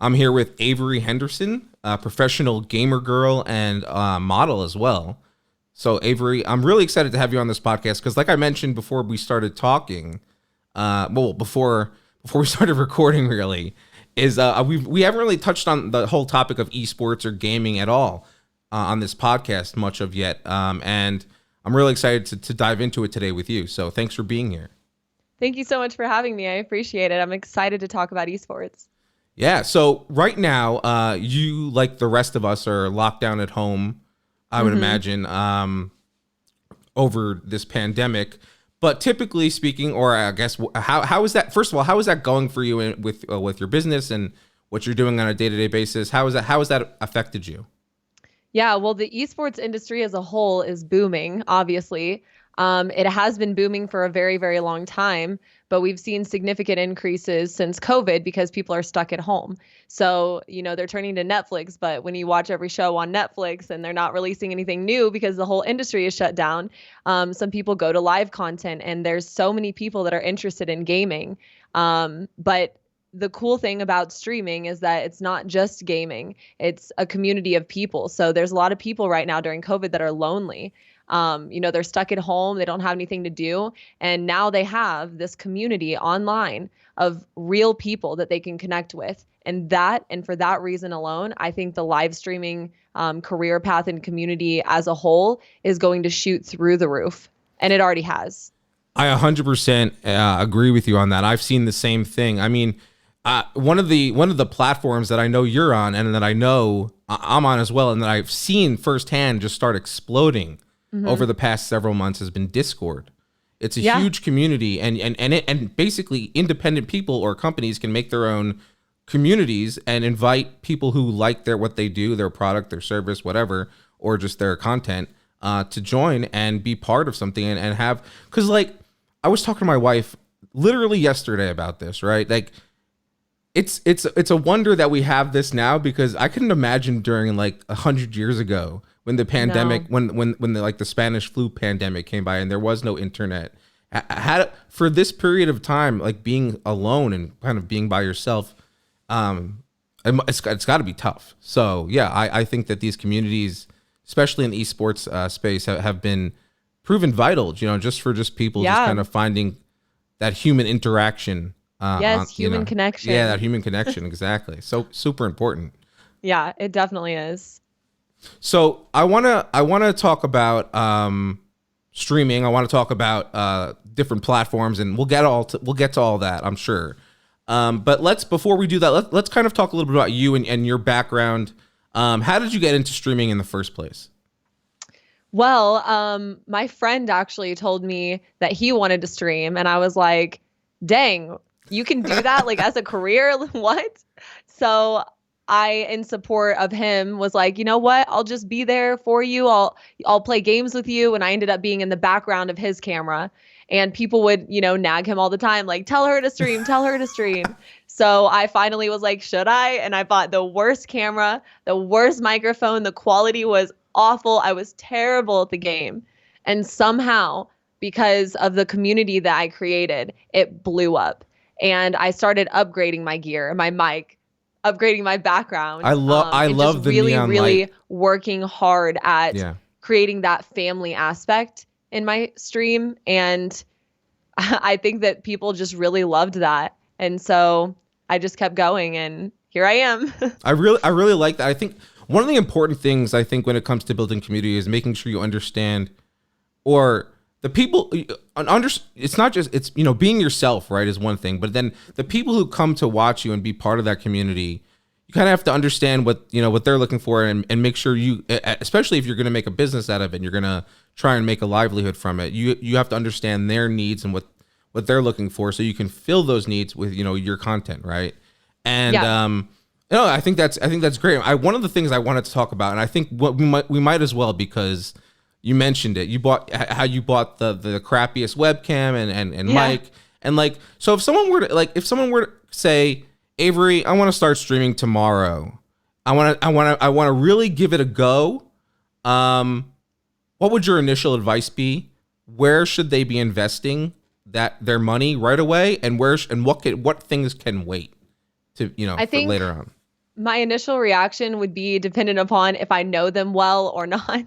I'm here with Avori Henderson, a professional gamer girl and model as well. So Avori, I'm really excited to have you on this podcast because, like I mentioned before we started talking, before we started recording, really, is we haven't really touched on the whole topic of esports or gaming at all on this podcast much of yet, and I'm really excited to dive into it today with you. So thanks for being here. Thank you so much for having me. I appreciate it. I'm excited to talk about esports. Yeah. So right now, you, like the rest of us, are locked down at home, I would imagine, over this pandemic. But typically speaking, or I guess, how is that? First of all, how is that going for you with your business and what you're doing on a day-to-day basis? How has that affected you? Yeah, well, the esports industry as a whole is booming, obviously. It has been booming for a very, very long time, but we've seen significant increases since COVID because people are stuck at home. So, they're turning to Netflix, but when you watch every show on Netflix and they're not releasing anything new because the whole industry is shut down, some people go to live content, and there's so many people that are interested in gaming. But the cool thing about streaming is that it's not just gaming, it's a community of people. So there's a lot of people right now during COVID that are lonely. They're stuck at home, they don't have anything to do. And now they have this community online of real people that they can connect with. And for that reason alone, I think the live streaming career path and community as a whole is going to shoot through the roof. And it already has. I 100% agree with you on that. I've seen the same thing. I mean, one of the platforms that I know you're on and that I know I'm on as well, and that I've seen firsthand just start exploding over the past several months has been Discord. It's a huge community, and basically independent people or companies can make their own communities and invite people who like what they do, their product, their service, whatever, or just their content to join and be part of something and have, because like I was talking to my wife literally yesterday about this, right? Like it's a wonder that we have this now, because I couldn't imagine during like 100 years ago when the pandemic, when the Spanish flu pandemic came by and there was no internet, for this period of time, like being alone and kind of being by yourself, it's got to be tough. So yeah, I think that these communities, especially in the esports space, have been proven vital, just for people just kind of finding that human interaction. Human connection. Yeah, that human connection, exactly. So super important. Yeah, it definitely is. So I wanna talk about streaming. I want to talk about different platforms, and we'll get to all that, I'm sure. But before we do that, let's kind of talk a little bit about you and your background. How did you get into streaming in the first place? Well, my friend actually told me that he wanted to stream, and I was like, dang, you can do that like as a career? What? So I, in support of him, was like, you know what? I'll just be there for you. I'll play games with you. And I ended up being in the background of his camera, and people would, nag him all the time, like, tell her to stream, tell her to stream. So I finally was like, should I? And I bought the worst camera, the worst microphone. The quality was awful. I was terrible at the game. And somehow, because of the community that I created, it blew up. And I started upgrading my gear, my mic, upgrading my background. I love the really, neon really light. Working hard at creating that family aspect in my stream. And I think that people just really loved that. And so I just kept going, and here I am. I really like that. I think one of the important things, I think, when it comes to building community is making sure you understand, or the people it's not just, it's, being yourself, right, is one thing, but then the people who come to watch you and be part of that community, you kind of have to understand what they're looking for, and make sure you, especially if you're going to make a business out of it and you're going to try and make a livelihood from it, you have to understand their needs and what they're looking for, so you can fill those needs with, your content, right? And I think that's great. One of the things I wanted to talk about, and I think what we might as well, because you mentioned it. You bought the crappiest webcam and mic, and like, so if someone were to say, Avori, I want to start streaming tomorrow, I want to really give it a go. What would your initial advice be? Where should they be investing their money right away, and what things can wait to I think for later on? my initial reaction would be dependent upon if I know them well or not.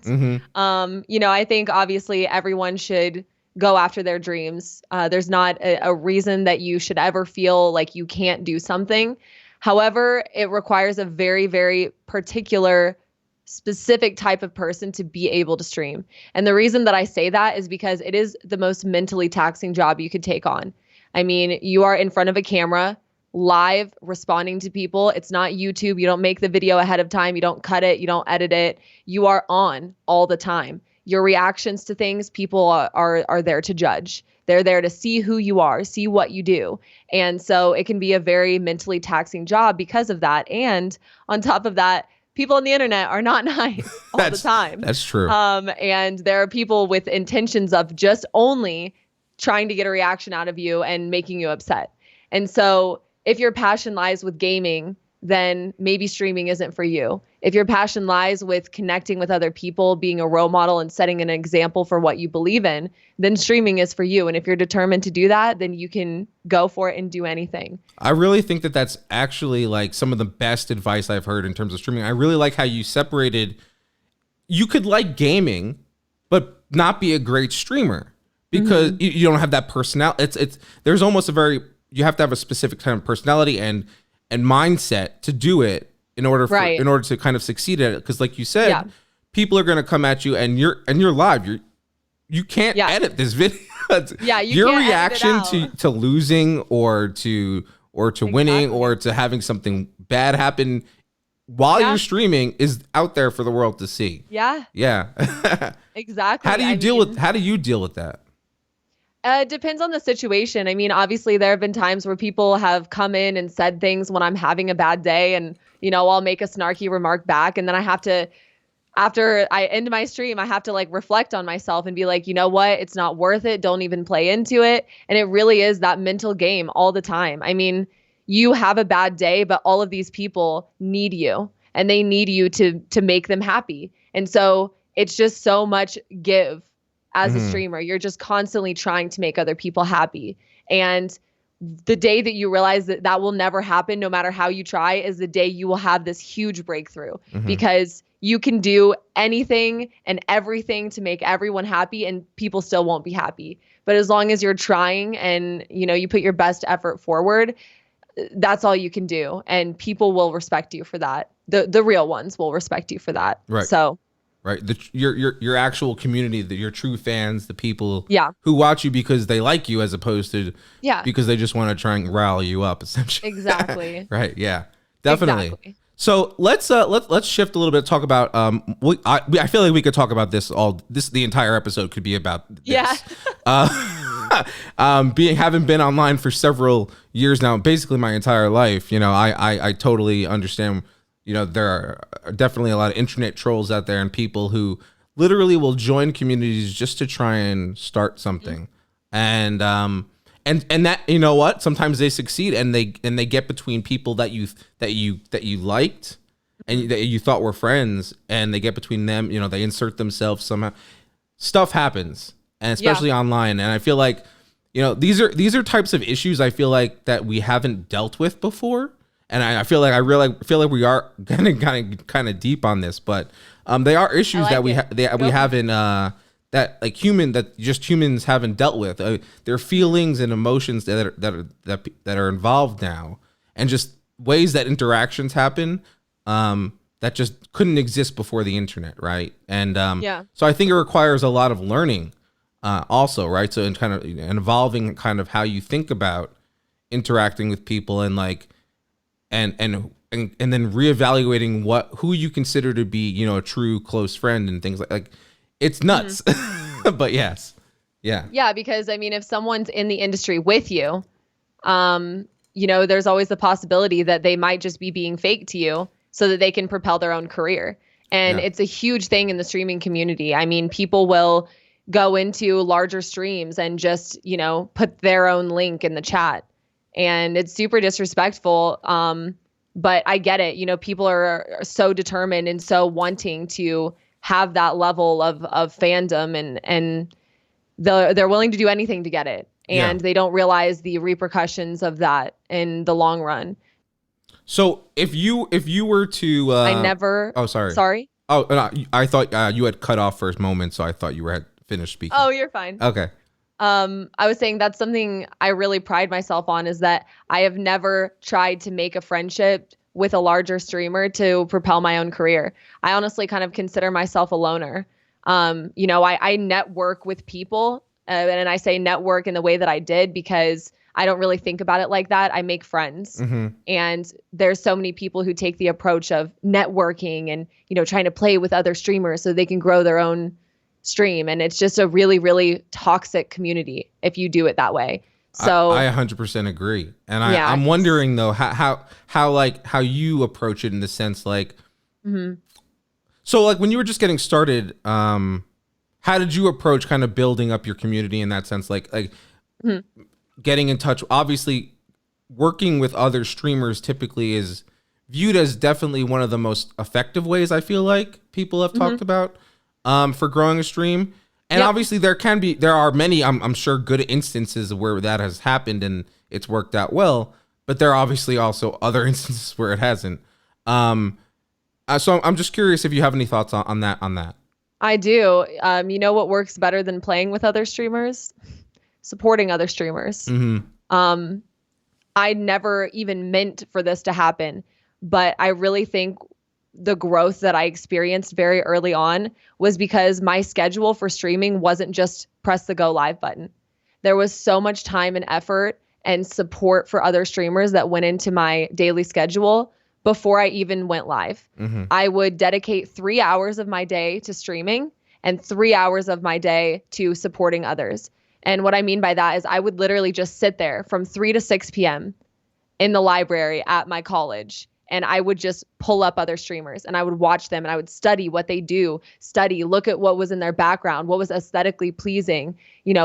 I think obviously everyone should go after their dreams. There's not a reason that you should ever feel like you can't do something. However, it requires a very, very particular, specific type of person to be able to stream. And the reason that I say that is because it is the most mentally taxing job you could take on. I mean, you are in front of a camera, live, responding to people. It's not YouTube. You don't make the video ahead of time. You don't cut it. You don't edit it. You are on all the time. Your reactions to things, people are there to judge. They're there to see who you are, see what you do. And so it can be a very mentally taxing job because of that. And on top of that, people on the internet are not nice all the time. That's true. And there are people with intentions of just only trying to get a reaction out of you and making you upset. And so if your passion lies with gaming, then maybe streaming isn't for you. If your passion lies with connecting with other people, being a role model and setting an example for what you believe in, then streaming is for you. And if you're determined to do that, then you can go for it and do anything. I really think that that's actually like some of the best advice I've heard in terms of streaming. I really like how you separated, you could like gaming, but not be a great streamer because you don't have that personality. There's almost you have to have a specific kind of personality and mindset to do it in order to kind of succeed at it. Because like you said, people are going to come at you and you're live. You can't edit this video. Your reaction to losing or to winning or to having something bad happen while you're streaming is out there for the world to see. Yeah. Exactly. How do you deal with that? It depends on the situation. I mean, obviously there have been times where people have come in and said things when I'm having a bad day and, I'll make a snarky remark back. And then I have to, after I end my stream, I have to like reflect on myself and be like, you know what? It's not worth it. Don't even play into it. And it really is that mental game all the time. I mean, you have a bad day, but all of these people need you and they need you to make them happy. And so it's just so much give. As a streamer, you're just constantly trying to make other people happy. And the day that you realize that that will never happen, no matter how you try, is the day you will have this huge breakthrough because you can do anything and everything to make everyone happy and people still won't be happy. But as long as you're trying and, you put your best effort forward, that's all you can do. And people will respect you for that. The real ones will respect you for that. Right. So. Right. Your actual community, your true fans, the people who watch you because they like you as opposed to because they just want to try and rile you up, essentially. Exactly. Right. Yeah, definitely. Exactly. So let's shift a little bit, talk about I feel like we could talk about the entire episode could be about this. Having been online for several years now, basically my entire life, I totally understand. There are definitely a lot of internet trolls out there and people who literally will join communities just to try and start something. And that, what, sometimes they succeed and they get between people that you liked and that you thought were friends, and they get between them, they insert themselves somehow. Stuff happens, and especially online. And I feel like, these are types of issues I feel like that we haven't dealt with before. And I feel like we are getting kind of deep on this, but they are issues that we haven't that humans haven't dealt with. There are feelings and emotions that are involved now, and just ways that interactions happen that just couldn't exist before the internet, right? And so I think it requires a lot of learning, also, right? So in kind of involving kind of how you think about interacting with people and like. And then reevaluating who you consider to be, a true close friend and things like it's nuts. But yes. Yeah. Yeah. Because I mean, if someone's in the industry with you, there's always the possibility that they might just be being fake to you so that they can propel their own career. And it's a huge thing in the streaming community. I mean, people will go into larger streams and just, put their own link in the chat. And it's super disrespectful. But I get it. People are so determined and so wanting to have that level of fandom and they're willing to do anything to get it. And they don't realize the repercussions of that in the long run. So if you were to I never. oh, sorry. Sorry. Oh, no, I thought you had cut off for a moment, so I thought you had finished speaking. Oh, you're fine. Okay. I was saying that's something I really pride myself on, is that I have never tried to make a friendship with a larger streamer to propel my own career. I honestly kind of consider myself a loner. I network with people, and I say network in the way that I did because I don't really think about it like that. I make friends. And there's so many people who take the approach of networking and, trying to play with other streamers so they can grow their own stream. And it's just a really, really toxic community if you do it that way. So I 100% agree. And Yeah. I'm wondering though, how you approach it in the sense like, so like when you were just getting started, how did you approach kind of building up your community in that sense? Like getting in touch, obviously working with other streamers typically is viewed as definitely one of the most effective ways I feel like people have talked about for growing a stream. And obviously there are many, I'm sure, good instances where that has happened and it's worked out well, but there are obviously also other instances where it hasn't. So I'm just curious if you have any thoughts on that. I do. You know what works better than playing with other streamers? Supporting other streamers. I never even meant for this to happen, but I really think the growth that I experienced very early on was because my schedule for streaming wasn't just press the go live button. There was so much time and effort and support for other streamers that went into my daily schedule before I even went live. I would dedicate 3 hours of my day to streaming and 3 hours of my day to supporting others. And what I mean by that is I would literally just sit there from 3 to 6 p.m. in the library at my college. And I would just pull up other streamers and I would watch them and I would study what they do, look at what was in their background, what was aesthetically pleasing,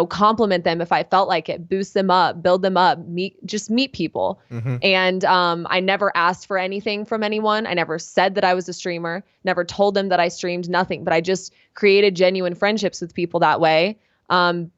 compliment them if I felt like it, boost them up, build them up, meet people. And I never asked for anything from anyone. I never said that I was a streamer, never told them that I streamed, nothing, but I just created genuine friendships with people that way.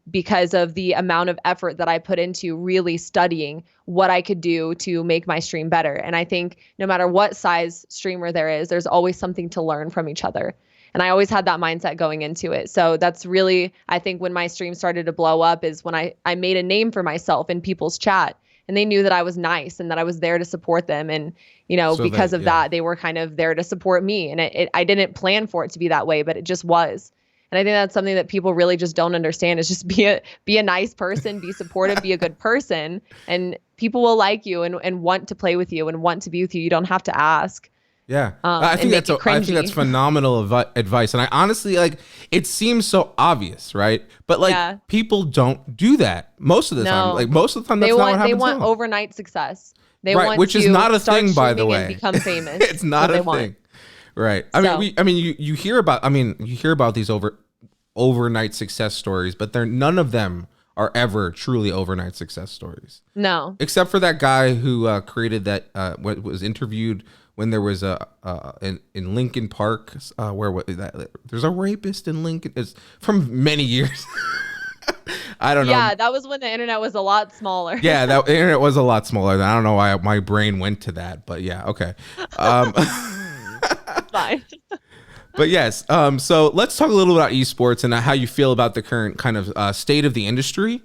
Because of the amount of effort that I put into really studying what I could do to make my stream better. And I think no matter what size streamer there is, there's always something to learn from each other. And I always had that mindset going into it. So that's really, I think when my stream started to blow up is when I made a name for myself in people's chat. And they knew that I was nice and that I was there to support them. And, because of that, they were kind of there to support me. And I didn't plan for it to be that way, but it just was. And I think that's something that people really just don't understand is just be a nice person, be supportive, be a good person, and people will like you and want to play with you and want to be with you. You don't have to ask. Yeah. I think that's phenomenal advice. And I honestly, it seems so obvious, right? But people don't do that most of the time. Like most of the time, that's not what happens. They want overnight success. They want which is not a thing, by the way. And become famous. It's not a thing. Right. You hear about these overnight success stories, but none of them are ever truly overnight success stories. No. Except for that guy who created that was interviewed when there was in Lincoln Park where there's a rapist in Lincoln. It's from many years. I don't know. Yeah, that was when the internet was a lot smaller. Yeah, the internet was a lot smaller. I don't know why my brain went to that, but yeah, okay. Fine. But yes, so let's talk a little about esports and how you feel about the current kind of state of the industry.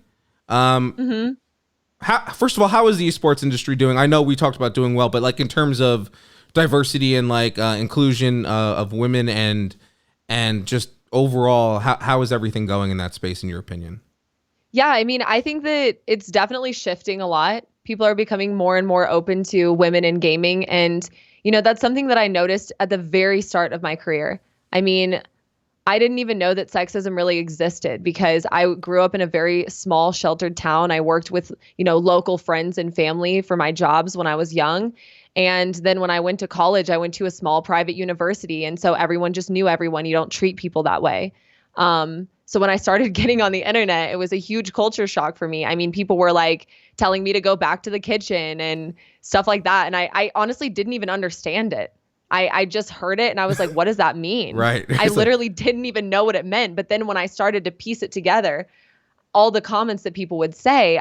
First of all, how is the esports industry doing? I know we talked about doing well, but in terms of diversity and inclusion of women and just overall, how is everything going in that space in your opinion? Yeah, I think that it's definitely shifting a lot. People are becoming more and more open to women in gaming. And, that's something that I noticed at the very start of my career. I didn't even know that sexism really existed because I grew up in a very small, sheltered town. I worked with, local friends and family for my jobs when I was young. And then when I went to college, I went to a small private university. And so everyone just knew everyone. You don't treat people that way. So when I started getting on the internet, it was a huge culture shock for me. People were telling me to go back to the kitchen and stuff like that. And I honestly didn't even understand it. I just heard it and I was like, what does that mean? Right. I literally didn't even know what it meant. But then when I started to piece it together, all the comments that people would say,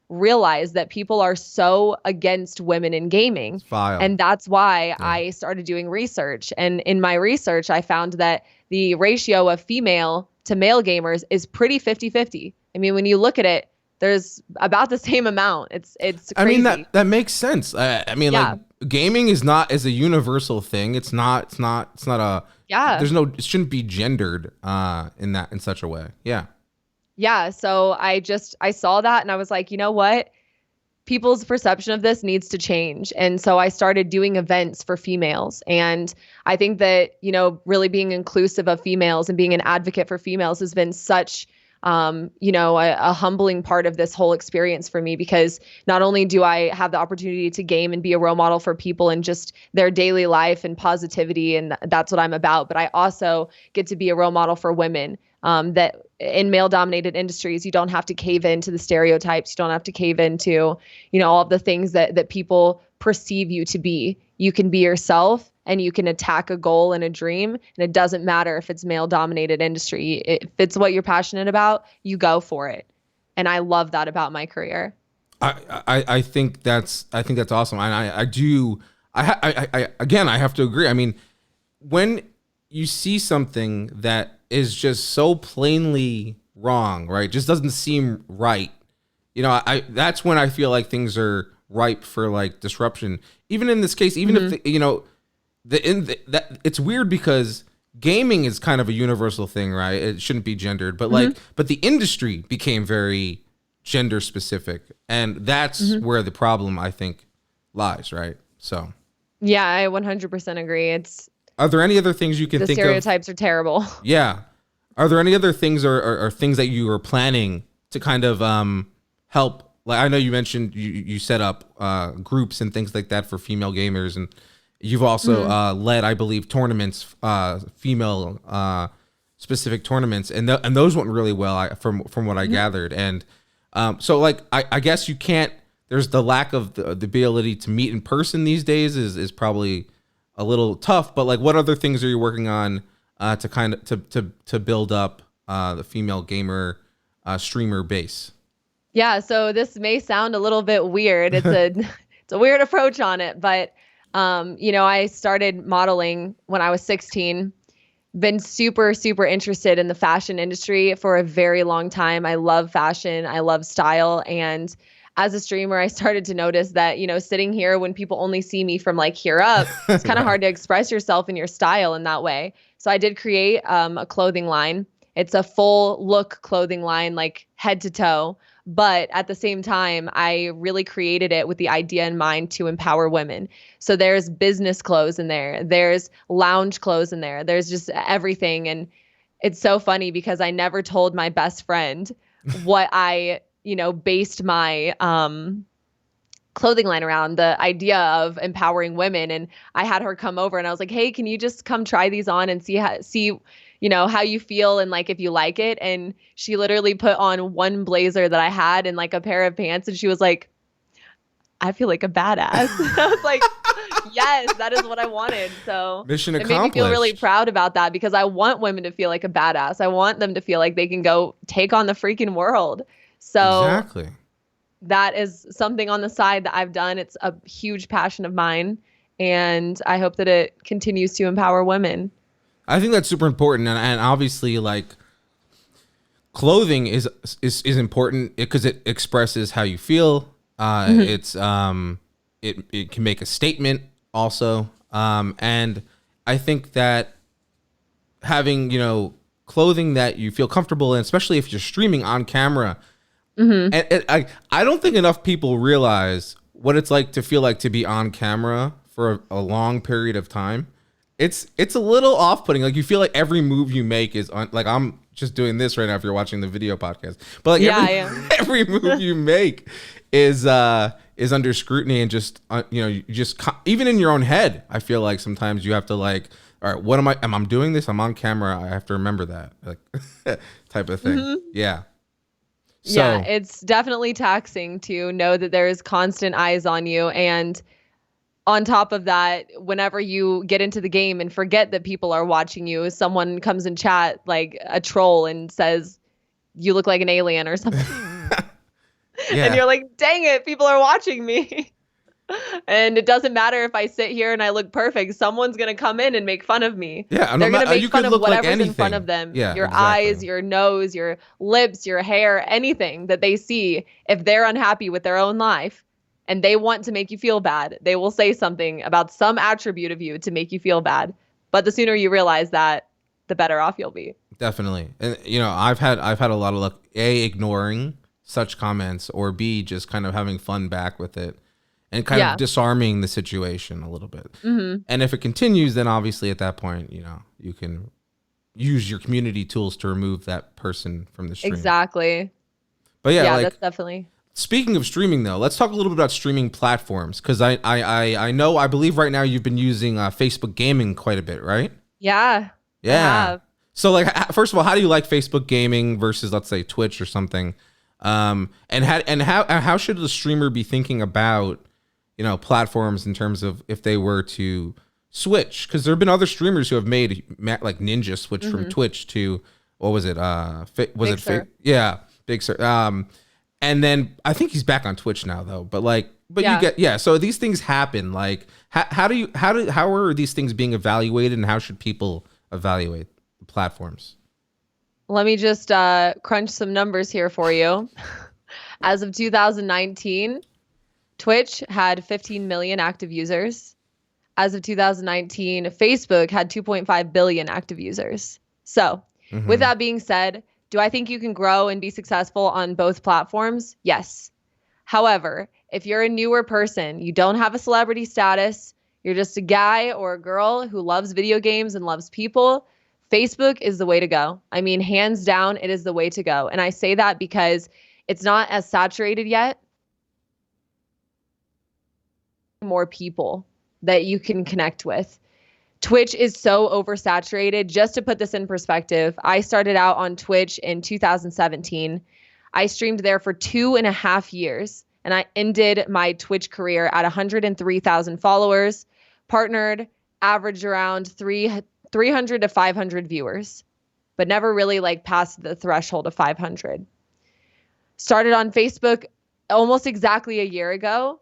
realize that people are so against women in gaming. Vile. And that's why I started doing research. And in my research, I found that the ratio of female to male gamers is pretty 50-50. I mean, when you look at it, there's about the same amount. It's crazy. I mean, that makes sense. I mean, like, gaming is a universal thing. It's not a, it shouldn't be gendered in such a way. Yeah. Yeah. So I saw that and I was like, you know what? People's perception of this needs to change. And so I started doing events for females. And I think that, really being inclusive of females and being an advocate for females has been such a humbling part of this whole experience for me, because not only do I have the opportunity to game and be a role model for people and just their daily life and positivity, and that's what I'm about, but I also get to be a role model for women, that in male dominated industries, you don't have to cave into the stereotypes. You don't have to cave into, all of the things that people perceive you to be. You can be yourself and you can attack a goal and a dream. And it doesn't matter if it's male dominated industry. If it's what you're passionate about, you go for it. And I love that about my career. I think that's awesome. And I have to agree. I mean, when you see something that is just so plainly wrong, right? Just doesn't seem right. That's when I feel like things are ripe for like disruption. Even in this case, even if it's weird because gaming is kind of a universal thing, right? It shouldn't be gendered, but but the industry became very gender specific, and that's where the problem, I think, lies, right? So yeah, I 100% agree. Are there any other things you can think of? The stereotypes are terrible. Yeah. Are there any other things or things that you are planning to kind of help? Like, I know you mentioned you set up groups and things like that for female gamers, and you've also led, I believe, tournaments, female specific tournaments, and those went really well from what I gathered. And so, like, I guess you can't. There's the lack of the ability to meet in person these days is probably a little tough. But like, what other things are you working on to kind of to build up the female gamer streamer base? Yeah, so this may sound a little bit weird. It's a weird approach on it, but I started modeling when I was 16. Been super, super interested in the fashion industry for a very long time. I love fashion. I love style. And as a streamer, I started to notice that, sitting here when people only see me from like here up, it's kind of hard to express yourself and your style in that way. So I did create a clothing line. It's a full look clothing line, like head to toe. But at the same time, I really created it with the idea in mind to empower women. So there's business clothes in there. There's lounge clothes in there. There's just everything. And it's so funny because I never told my best friend what I, based my clothing line around, the idea of empowering women. And I had her come over and I was like, hey, can you just come try these on and see how you feel and like if you like it. And she literally put on one blazer that I had and like a pair of pants, and she was like, I feel like a badass. I was like, yes, that is what I wanted. So mission accomplished. It made me feel really proud about that, because I want women to feel like a badass. I want them to feel like they can go take on the freaking world. So exactly. That is something on the side that I've done. It's a huge passion of mine, and I hope that it continues to empower women. I think that's super important, and obviously, like, clothing is important because it expresses how you feel. It's it can make a statement also, and I think that having clothing that you feel comfortable in, especially if you're streaming on camera, and I don't think enough people realize what it's like to be on camera for a long period of time. It's a little off-putting. Like, you feel like every move you make is like, I'm just doing this right now if you're watching the video podcast. But like every move you make is under scrutiny, and just you just even in your own head, I feel like sometimes you have to like, all right, what am I doing this? I'm on camera. I have to remember that, like, type of thing. Yeah. So, yeah, it's definitely taxing to know that there is constant eyes on you. And on top of that, whenever you get into the game and forget that people are watching you, someone comes in chat, like a troll, and says, you look like an alien or something. Yeah. And you're like, dang it, people are watching me. And it doesn't matter if I sit here and I look perfect. Someone's going to come in and make fun of me. Yeah, and They're going to make you fun could of look like whatever's in front of anything. them. Yeah, Your exactly. eyes, your nose, your lips, your hair, anything that they see. If they're unhappy with their own life and they want to make you feel bad, they will say something about some attribute of you to make you feel bad. But the sooner you realize that, the better off you'll be. Definitely. And I've had a lot of luck A, ignoring such comments, or B, just kind of having fun back with it and kind of disarming the situation a little bit. Mm-hmm. And if it continues, then obviously at that point, you can use your community tools to remove that person from the stream. Exactly. But yeah, like, that's definitely. Speaking of streaming, though, let's talk a little bit about streaming platforms, because I believe right now you've been using Facebook Gaming quite a bit, right? Yeah. Yeah. So, like, first of all, how do you like Facebook Gaming versus, let's say, Twitch or something? And how should the streamer be thinking about, platforms in terms of if they were to switch? Because there have been other streamers who have made, like Ninja switch from Twitch to, what was it? Yeah, Big Sur. And then I think he's back on Twitch now, though. But you get, so these things happen. Like, how are these things being evaluated, and how should people evaluate the platforms? Let me just crunch some numbers here for you. As of 2019, Twitch had 15 million active users. As of 2019, Facebook had 2.5 billion active users. So, with that being said, do I think you can grow and be successful on both platforms? Yes. However, if you're a newer person, you don't have a celebrity status, you're just a guy or a girl who loves video games and loves people, Facebook is the way to go. I mean, hands down, it is the way to go. And I say that because it's not as saturated yet. More people that you can connect with. Twitch is so oversaturated. Just to put this in perspective, I started out on Twitch in 2017. I streamed there for 2.5 years, and I ended my Twitch career at 103,000 followers, partnered, averaged around 300 to 500 viewers, but never really passed the threshold of 500. Started on Facebook almost exactly a year ago,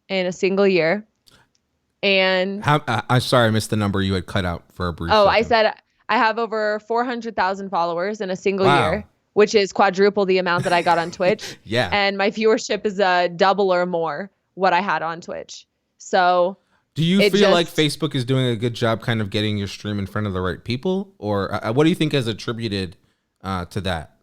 in a single year. And I'm sorry, I missed the number you had cut out for a brief second. I said I have over 400,000 followers in a single year, which is quadruple the amount that I got on Twitch. Yeah. And my viewership is double or more what I had on Twitch. So do you feel like Facebook is doing a good job kind of getting your stream in front of the right people? Or what do you think has attributed to that?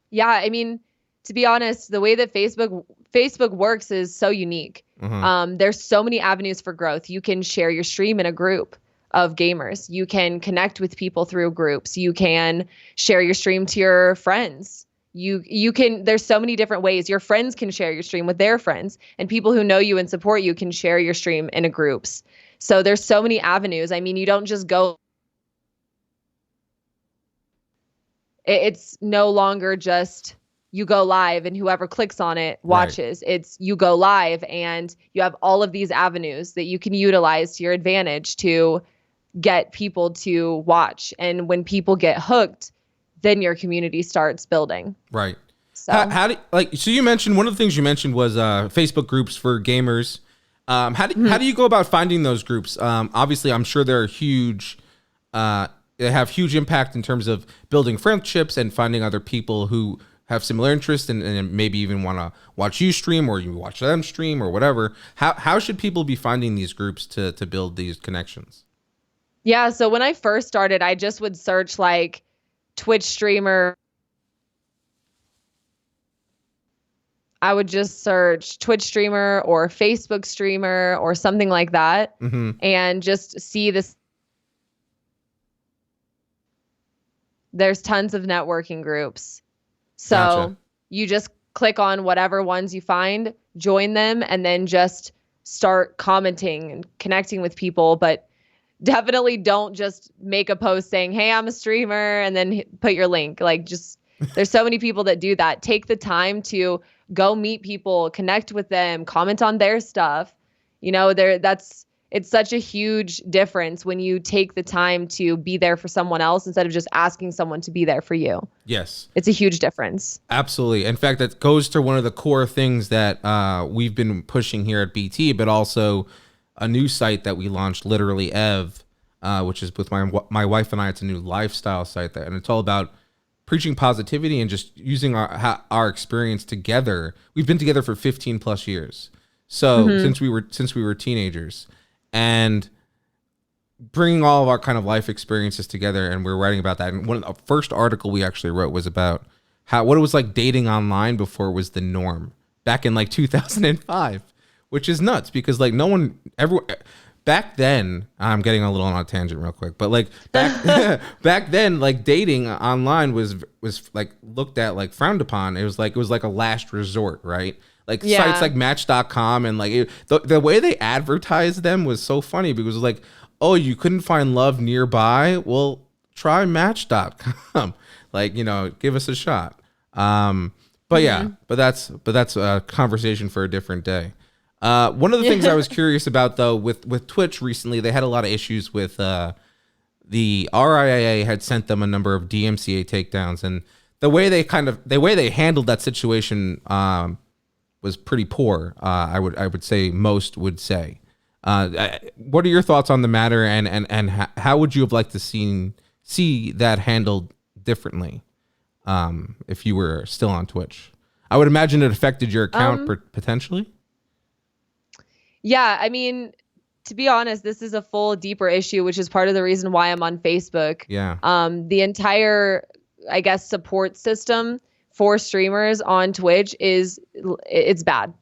Yeah, I mean, to be honest, the way that Facebook works is so unique. There's so many avenues for growth. You can share your stream in a group of gamers. You can connect with people through groups. You can share your stream to your friends. You can, there's so many different ways. Your friends can share your stream with their friends, and people who know you and support you can share your stream in a groups. So there's so many avenues. I mean, you don't just go. It's no longer just you go live and whoever clicks on it watches. Right. It's you go live and you have all of these avenues that you can utilize to your advantage to get people to watch. And when people get hooked, then your community starts building. Right. So so you mentioned, one of the things you mentioned was Facebook groups for gamers. How do you go about finding those groups? Obviously, I'm sure they're huge. They have huge impact in terms of building friendships and finding other people who have similar interests and maybe even want to watch you stream, or you watch them stream, or whatever. How should people be finding these groups to build these connections? Yeah, so when I first started, I just would search Twitch streamer. I would just search Twitch streamer or Facebook streamer or something like that, and just see this. There's tons of networking groups. So Gotcha. You just click on whatever ones you find, join them, and then just start commenting and connecting with people. But definitely don't just make a post saying, hey, I'm a streamer, and then put your link. There's so many people that do that. Take the time to go meet people, connect with them, comment on their stuff. it's such a huge difference when you take the time to be there for someone else instead of just asking someone to be there for you. Yes. It's a huge difference. Absolutely. In fact, that goes to one of the core things that we've been pushing here at BT, but also a new site that we launched, literally Ev, which is with my wife and I. It's a new lifestyle site and it's all about preaching positivity and just using our experience together. We've been together for 15 plus years. So since we were teenagers, and bringing all of our kind of life experiences together, and we're writing about that. And one of the first article we actually wrote was about what it was like dating online before it was the norm back in like 2005, which is nuts because like back then, I'm getting a little on a tangent real quick, but like back then, like dating online was like looked at, like frowned upon. It was like a last resort, right? Like sites like Match.com and like the way they advertised them was so funny because it was like, oh, you couldn't find love nearby? Well, try Match.com. Like, give us a shot. But that's a conversation for a different day. One of the things I was curious about though, with Twitch recently, they had a lot of issues with the RIAA had sent them a number of DMCA takedowns, and the way they handled that situation was pretty poor. I would say most would say. What are your thoughts on the matter, and how would you have liked to see that handled differently if you were still on Twitch? I would imagine it affected your account potentially. Yeah, I mean, to be honest, this is a full deeper issue, which is part of the reason why I'm on Facebook. Yeah. The entire, I guess, support system for streamers on Twitch it's bad.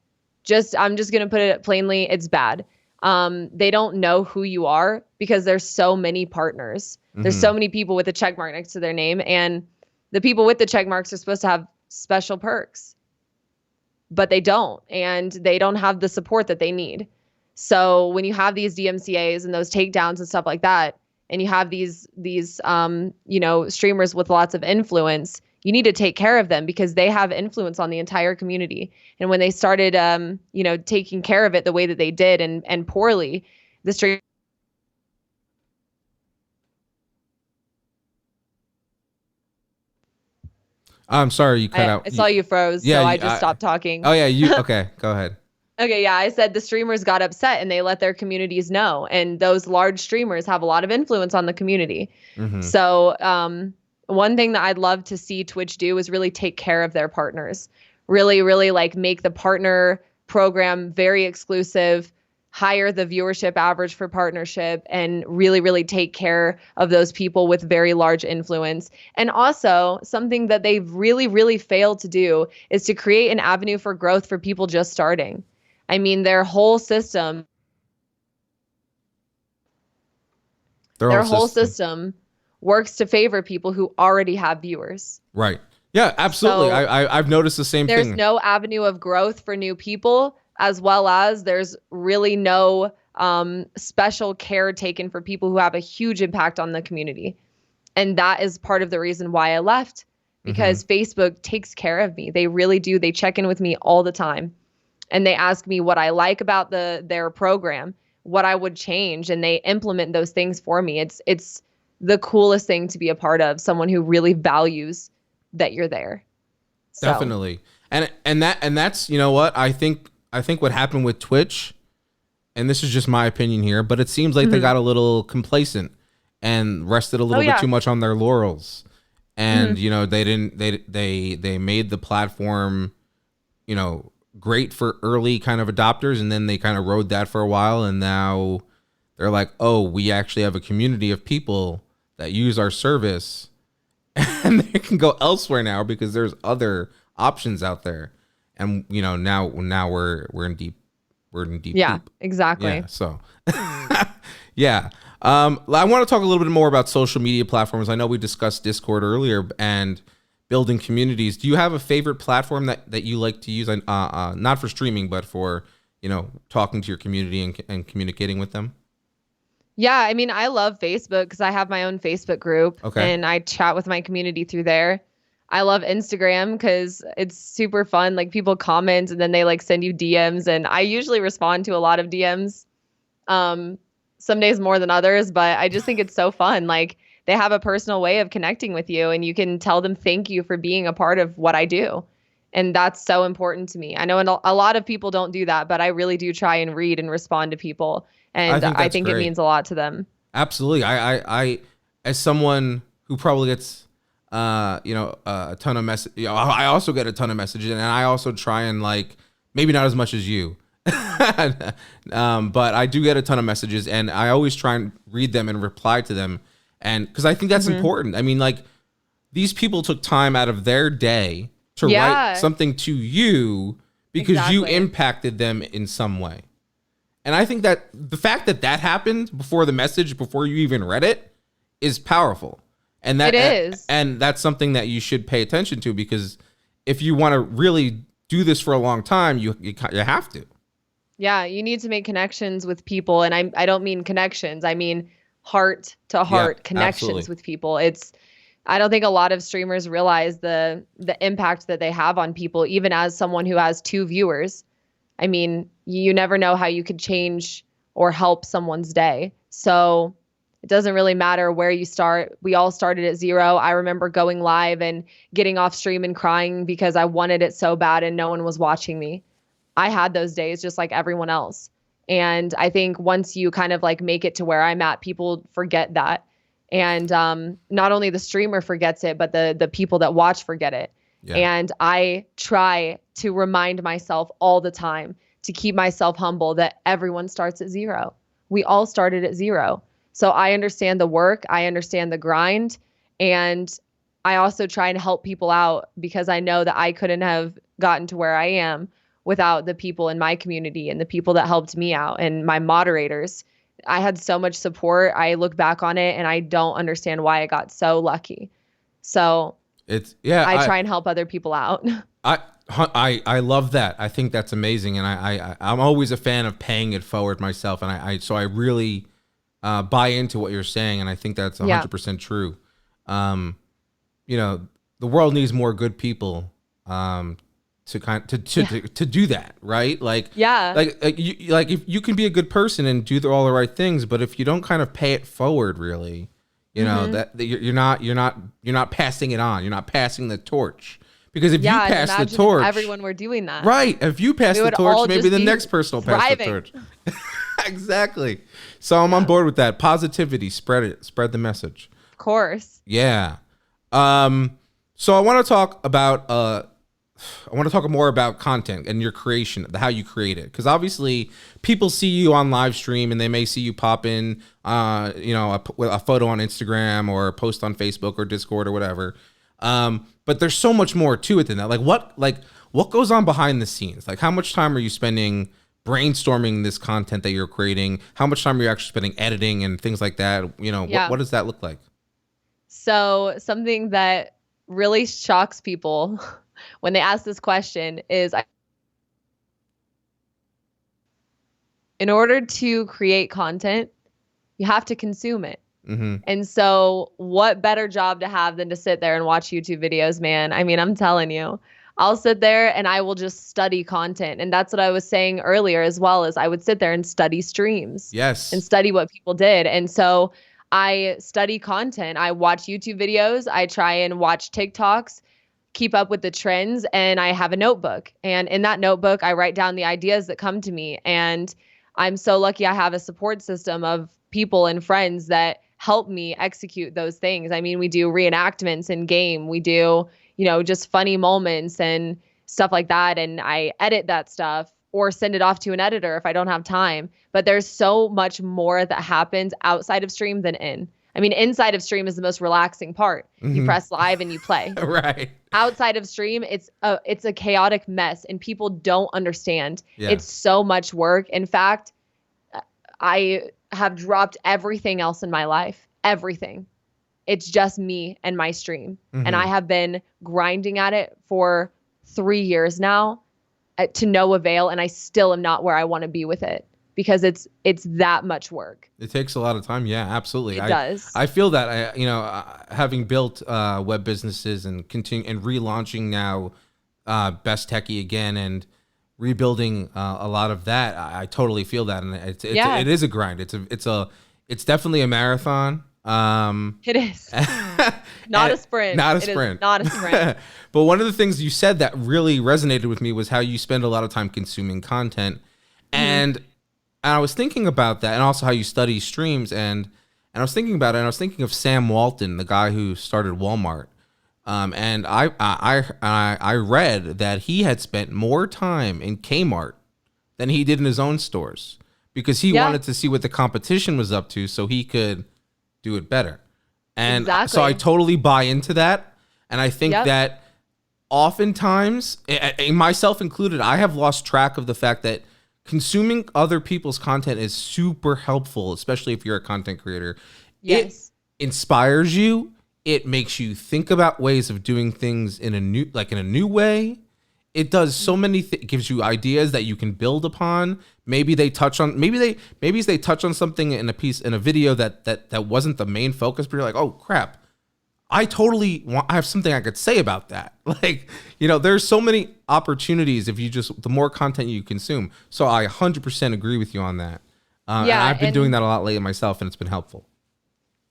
I'm just going to put it plainly, it's bad. They don't know who you are because there's so many partners. There's so many people with a check mark next to their name, and the people with the check marks are supposed to have special perks, but they don't, and they don't have the support that they need. So when you have these DMCAs and those takedowns and stuff like that, and you have these streamers with lots of influence, you need to take care of them because they have influence on the entire community. And when they started, taking care of it the way that they did and poorly, the stream. I'm sorry, you cut out. I saw you froze, so I just stopped talking. Oh yeah, okay, go ahead. Okay, yeah, I said the streamers got upset and they let their communities know. And those large streamers have a lot of influence on the community. So one thing that I'd love to see Twitch do is really take care of their partners. Really, really like make the partner program very exclusive, higher the viewership average for partnership, and really, really take care of those people with very large influence. And also something that they've really, really failed to do is to create an avenue for growth for people just starting. I mean, their whole system works to favor people who already have viewers. Right. Yeah, absolutely. So I've noticed the same thing. There's no avenue of growth for new people, as well as there's really no special care taken for people who have a huge impact on the community. And that is part of the reason why I left, because Facebook takes care of me. They really do. They check in with me all the time. And they ask me what I like about their program, what I would change, and they implement those things for me. It's the coolest thing to be a part of, someone who really values that you're there. So. Definitely. And that's, you know what, I think what happened with Twitch, and this is just my opinion here, but it seems like they got a little complacent and rested a little bit too much on their laurels. And they made the platform, great for early kind of adopters, and then they kind of rode that for a while, and now they're like, oh, we actually have a community of people that use our service, and they can go elsewhere now because there's other options out there. And now we're in deep yeah, deep. Exactly. Yeah, so yeah. I want to talk a little bit more about social media platforms. I know we discussed Discord earlier and building communities. Do you have a favorite platform that you like to use? Not for streaming, but for, talking to your community and communicating with them? Yeah, I mean, I love Facebook because I have my own Facebook group, and I chat with my community through there. I love Instagram because it's super fun. Like, people comment and then they like send you DMs, and I usually respond to a lot of DMs. Some days more than others, but I just think it's so fun. Like they have a personal way of connecting with you and you can tell them thank you for being a part of what I do. And that's so important to me. I know a lot of people don't do that, but I really do try and read and respond to people. And I think it means a lot to them. Absolutely. I as someone who probably gets, a ton of messages, I also get a ton of messages, and I also try and, like, maybe not as much as you, but I do get a ton of messages, and I always try and read them and reply to them. And because I think that's important. I mean, like, these people took time out of their day to write something to you because you impacted them in some way. And I think that the fact that that happened before the message, before you even read it, is powerful. And that it is. And that's something that you should pay attention to, because if you want to really do this for a long time, you have to. Yeah, you need to make connections with people. And I don't mean connections. I mean heart to heart connections with people. I don't think a lot of streamers realize the impact that they have on people, even as someone who has 2 viewers. I mean, you never know how you could change or help someone's day. So it doesn't really matter where you start. We all started at 0. I remember going live and getting off stream and crying because I wanted it so bad and no one was watching me. I had those days just like everyone else. And I think once you kind of like make it to where I'm at, people forget that. And not only the streamer forgets it, but the people that watch forget it. Yeah. And I try to remind myself all the time to keep myself humble that everyone starts at 0. We all started at 0. So I understand the work, I understand the grind, and I also try and help people out because I know that I couldn't have gotten to where I am without the people in my community and the people that helped me out and my moderators. I had so much support. I look back on it and I don't understand why I got so lucky. So I try and help other people out. I love that. I think that's amazing. And I'm always a fan of paying it forward myself. And so I really buy into what you're saying. And I think that's 100% true. The world needs more good people to do that, right? Like if you can be a good person and do all the right things, but if you don't kind of pay it forward, really, that you're not passing it on. You're not passing the torch. Because if you pass the torch, everyone were doing that, right? If you pass the torch, maybe the next person will pass the torch. Exactly. So I'm on board with that. Positivity, spread it, spread the message. Of course. Yeah. So I want to talk more about content and your creation, how you create it. Because obviously people see you on live stream and they may see you pop in, a photo on Instagram or a post on Facebook or Discord or whatever. But there's so much more to it than that. What goes on behind the scenes? Like, how much time are you spending brainstorming this content that you're creating? How much time are you actually spending editing and things like that? What does that look like? So something that really shocks people when they ask this question is, in order to create content, you have to consume it. Mm-hmm. And so what better job to have than to sit there and watch YouTube videos, man? I mean, I'm telling you, I'll sit there and I will just study content. And that's what I was saying earlier as well, as I would sit there and study streams. Yes. And study what people did. And so I study content. I watch YouTube videos. I try and watch TikToks, keep up with the trends, and I have a notebook. And in that notebook, I write down the ideas that come to me. And I'm so lucky I have a support system of people and friends that help me execute those things. I mean, we do reenactments in game. We do, just funny moments and stuff like that. And I edit that stuff or send it off to an editor if I don't have time. But there's so much more that happens outside of stream than in. I mean, inside of stream is the most relaxing part. Mm-hmm. You press live and you play. Right. Outside of stream, it's a chaotic mess and people don't understand. Yeah. It's so much work. In fact, I have dropped everything else in my life. Everything. It's just me and my stream. Mm-hmm. And I have been grinding at it for 3 years now to no avail. And I still am not where I want to be with it because it's that much work. It takes a lot of time. Yeah, absolutely. It does. I feel that having built web businesses and relaunching now Best Techie again, and rebuilding a lot of that. I totally feel that, and Yeah. it is a grind. It's definitely a marathon. It is. Not a sprint. Not a It is sprint. not a sprint. But one of the things you said that really resonated with me was how you spend a lot of time consuming content, and I was thinking about that, and also how you study streams, and I was thinking about it, and I was thinking of Sam Walton, the guy who started Walmart. And I read that he had spent more time in Kmart than he did in his own stores because he wanted to see what the competition was up to so he could do it better. And so I totally buy into that. And I think that oftentimes, myself included, I have lost track of the fact that consuming other people's content is super helpful, especially if you're a content creator. Yes. It inspires you. It makes you think about ways of doing things in a new way. It does so many things. It gives you ideas that you can build upon. Maybe they touch on something in a video that wasn't the main focus, but you're like, oh crap, I have something I could say about that. Like, there's so many opportunities if the more content you consume. So I 100% agree with you on that. And I've been doing that a lot lately myself, and it's been helpful.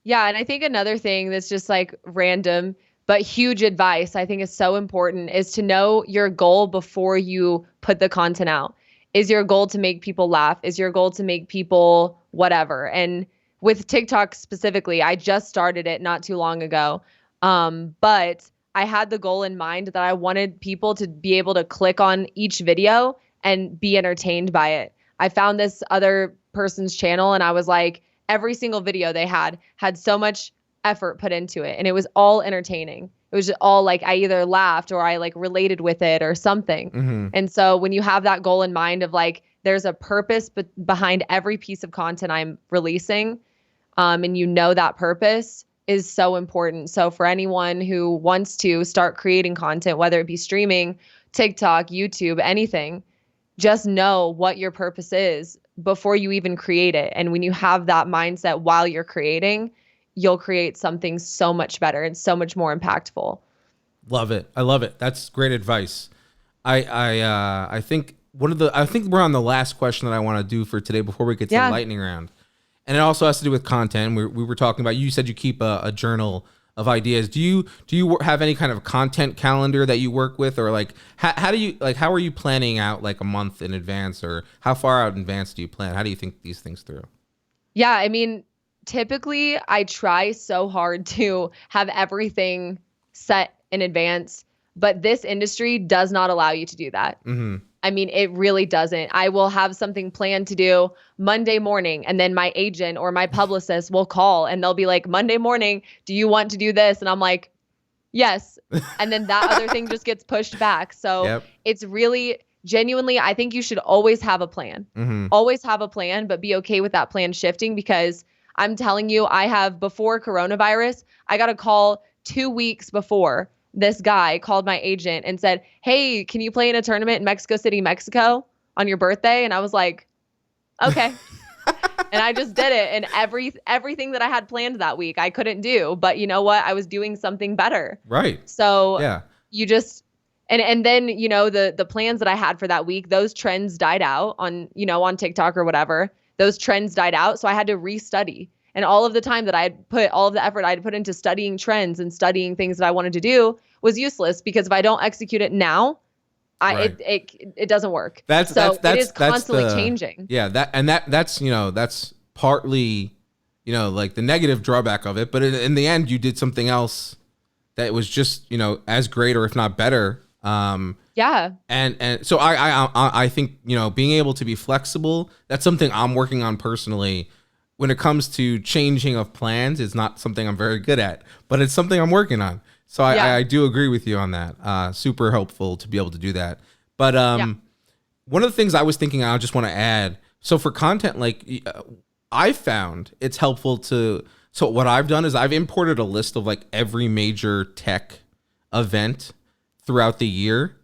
Yeah, and I think another thing that's just like random but huge advice I think is so important is to know your goal before you put the content out. Is your goal to make people laugh? Is your goal to make people whatever? And with TikTok specifically, I just started it not too long ago. But I had the goal in mind that I wanted people to be able to click on each video and be entertained by it. I found this other person's channel and I was like, every single video they had so much effort put into it, and it was all entertaining. It was just all like I either laughed or I like related with it or something. And so when you have that goal in mind of like there's a purpose behind every piece of content I'm releasing, and that purpose is so important. So for anyone who wants to start creating content, whether it be streaming, TikTok, YouTube, anything, just know what your purpose is before you even create it. And when you have that mindset while you're creating, you'll create something so much better and so much more impactful. Love it. I love it. That's great advice. I think we're on the last question that I want to do for today before we get to the lightning round. And it also has to do with content. We were talking about, you said you keep a journal of ideas. Do you have any kind of content calendar that you work with, or like how are you planning out like a month in advance, or how far out in advance do you plan? How do you think these things through? Yeah, I mean, typically I try so hard to have everything set in advance, but this industry does not allow you to do that. I mean, it really doesn't. I will have something planned to do Monday morning, and then my agent or my publicist will call and they'll be like, Monday morning, do you want to do this? And I'm like, yes. And then that other thing just gets pushed back. So It's really genuinely, I think you should always have a plan. Always have a plan, but be okay with that plan shifting, because I'm telling you, before coronavirus, I got a call 2 weeks before. This guy called my agent and said, hey, can you play in a tournament in Mexico City, Mexico on your birthday? And I was like, okay. And I just did it. And everything that I had planned that week, I couldn't do. But you know what? I was doing something better. Right. So you just, and then, the plans that I had for that week, those trends died out on TikTok or whatever. Those trends died out. So I had to restudy. And all of the time that I had put, all of the effort I had put into studying trends and studying things that I wanted to do was useless, because if I don't execute it now, it doesn't work. It is constantly changing. Yeah, that's partly, like the negative drawback of it. But in the end, you did something else that was just, as great or if not better. And so I think, being able to be flexible, that's something I'm working on personally. When it comes to changing of plans, it's not something I'm very good at, but it's something I'm working on. So I do agree with you on that. Super helpful to be able to do that. But one of the things I was thinking, I just want to add, so for content, like I found it's helpful so what I've done is I've imported a list of like every major tech event throughout the year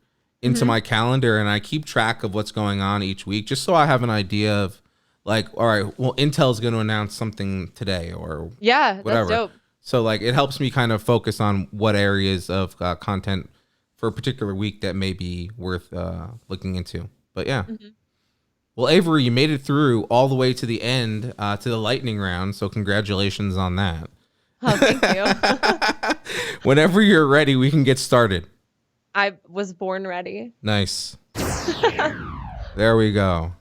into my calendar, and I keep track of what's going on each week, just so I have an idea of, like, all right, well, Intel's going to announce something today or whatever. That's dope. So like it helps me kind of focus on what areas of content for a particular week that may be worth looking into. But yeah. Mhm. Well, Avery, you made it through all the way to the end, to the lightning round. So congratulations on that. Oh, thank you. Whenever you're ready, we can get started. I was born ready. Nice. There we go.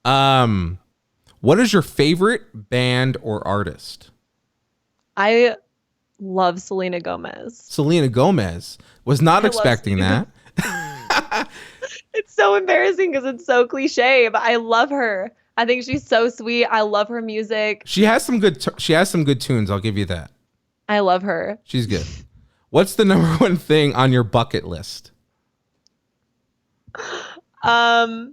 What is your favorite band or artist? I love Selena Gomez. Selena Gomez. Was not I love expecting Selena. that. It's so embarrassing because it's so cliche, but I love her. I think she's so sweet. I love her music. She has some good tunes, I'll give you that. I love her. She's good. What's the number one thing on your bucket list? The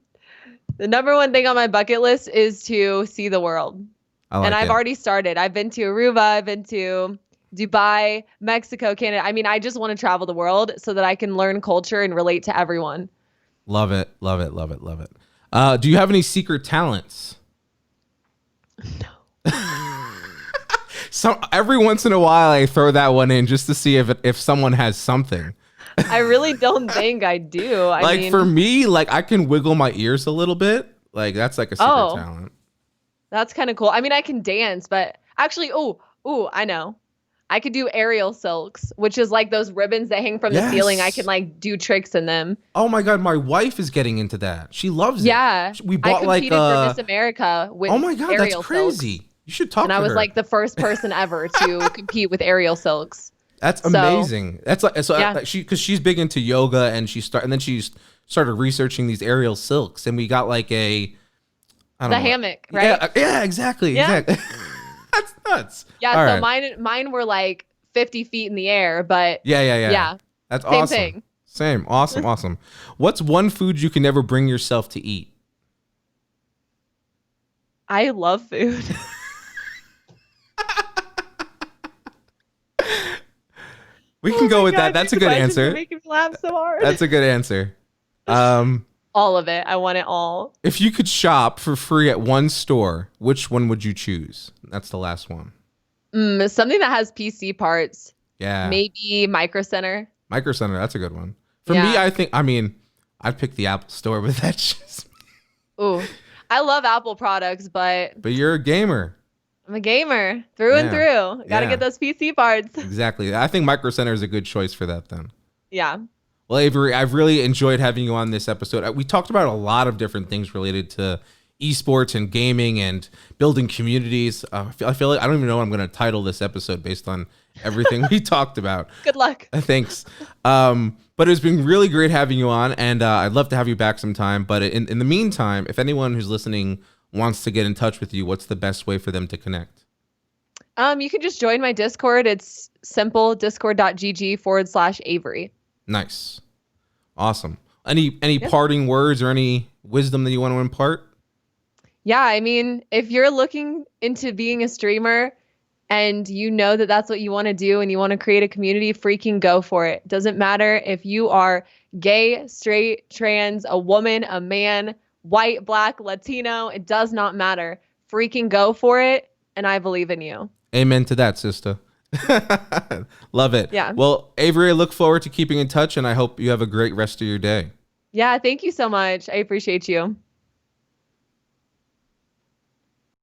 number one thing on my bucket list is to see the world. And I've already started. I've been to Aruba, I've been to Dubai, Mexico, Canada. I mean, I just want to travel the world so that I can learn culture and relate to everyone. Love it. Love it. Love it. Love it. Do you have any secret talents? No. So every once in a while I throw that one in just to see if someone has something. I really don't think I do. I mean, for me, like I can wiggle my ears a little bit. Like that's like a secret talent. That's kind of cool. I mean, I can dance, but actually, I know. I could do aerial silks, which is like those ribbons that hang from the ceiling. I can like do tricks in them. Oh my God, my wife is getting into that. She loves it. Yeah. We bought I competed for Miss America with oh my God, aerial that's crazy. silks. You should talk to her. And I was like the first person ever to compete with aerial silks. That's amazing. That's like because she's big into yoga and then she started researching these aerial silks and we got like the hammock, right? Yeah, exactly. Yeah. Exactly. That's nuts. Yeah, All so mine were like 50 feet in the air, but yeah. That's same awesome. thing. Same. Awesome. What's one food you can never bring yourself to eat? I love food. We can go with that. That's a good answer. You're making me laugh so hard. That's a good answer. All of it. I want it all. If you could shop for free at one store, which one would you choose? That's the last one. Something that has PC parts. Yeah. Maybe Micro Center. Micro Center. That's a good one. For me, I'd pick the Apple Store, but that's just. Ooh, I love Apple products, but you're a gamer. I'm a gamer through and through. Got to get those PC parts. Exactly. I think Micro Center is a good choice for that then. Yeah. Well, Avery, I've really enjoyed having you on this episode. We talked about a lot of different things related to esports and gaming and building communities. I feel like I don't even know what I'm going to title this episode based on everything we talked about. Good luck. Thanks. But it's been really great having you on, and I'd love to have you back sometime. But in the meantime, if anyone who's listening wants to get in touch with you, what's the best way for them to connect? You can just join my Discord. It's simple, discord.gg/Avery. Nice. Awesome. Any parting words or any wisdom that you want to impart? Yeah, I mean, if you're looking into being a streamer and you know that that's what you want to do and you want to create a community, freaking go for it. Doesn't matter if you are gay, straight, trans, a woman, a man, white, black, Latino, it does not matter. Freaking go for it, and I believe in you. Amen to that, sister. Love it. Yeah. Well, Avery, I look forward to keeping in touch, and I hope you have a great rest of your day. Yeah, thank you so much. I appreciate you.